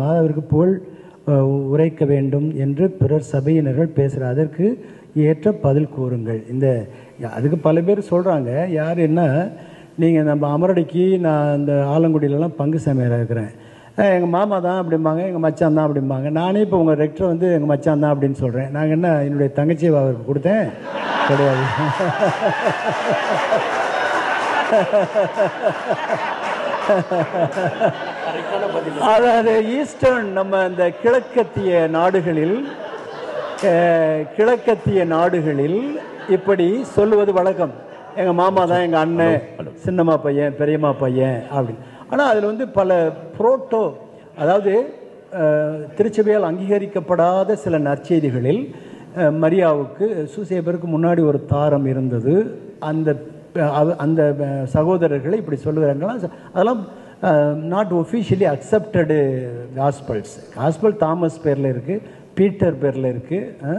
மாதாவிற்கு புகழ் உரைக்க வேண்டும் என்று பிறர் சபையினர்கள் பேசுகிறார், அதற்கு ஏற்ற பதில் கூறுங்கள். அதுக்கு பல பேர் சொல்கிறாங்க. யார் என்ன, நீங்கள் நம்ம அமரடிக்கு நான் இந்த ஆலங்குடியிலலாம் பங்கு சமையலாக இருக்கிறேன், எங்கள் மாமா தான் அப்படிம்பாங்க, எங்கள் மச்சான் தான் அப்படிம்பாங்க. நானே இப்போ உங்கள் ரெக்டர் வந்து எங்கள் மச்சான் தான் அப்படின்னு சொல்கிறேன். நாங்கள் என்ன என்னுடைய தங்கச்சியை அவருக்கு கொடுத்தேன் கிடையாது. அதாவது ஈஸ்டர்ன் நம்ம இந்த கிழக்கத்திய நாடுகளில் இப்படி சொல்லுவது வழக்கம். எங்கள் மாமா தான் எங்கள் அண்ணன், சின்னம்மா பையன், பெரியம்மா பையன் அப்படின்னு. ஆனால் அதில் வந்து பல புரோட்டோ, அதாவது திருச்சபையால் அங்கீகரிக்கப்படாத சில நற்செய்திகளில் மரியாவுக்கு சூசேபருக்கு முன்னாடி ஒரு தாரம் இருந்தது. அந்த சகோதரர்களை இப்படி சொல்லுகிறாங்களா, அதெல்லாம் not officially accepted gospel Thomas பேரில் இருக்குது, பீட்டர் பேரில் இருக்குது.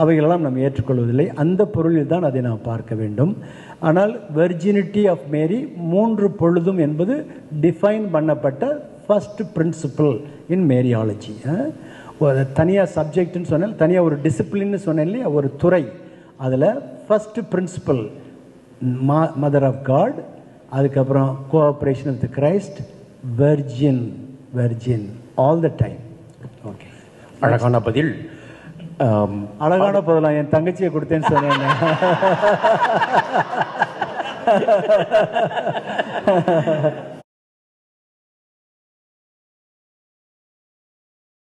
அவைகளெல்லாம் நாம் ஏற்றுக்கொள்வதில்லை. அந்த பொருளில் தான் அதை நாம் பார்க்க வேண்டும். ஆனால் வெர்ஜினிட்டி ஆஃப் மேரி 3 பொழுதும் என்பது டிஃபைன் பண்ணப்பட்ட ஃபர்ஸ்ட் பிரின்சிபிள் இன் மேரியாலஜி. தனியாக சப்ஜெக்ட்னு சொன்னேன், தனியாக ஒரு டிசிப்ளின்னு சொன்னேன் இல்லையா, ஒரு துறை. அதில் first principle mother of God, அதுக்கப்புறம் cooperation with Christ, virgin all the time. Okay, அழகான பதில். அழகான பதிலாம் என் தங்கச்சியை கொடுத்தேன்னு சொன்னேன்.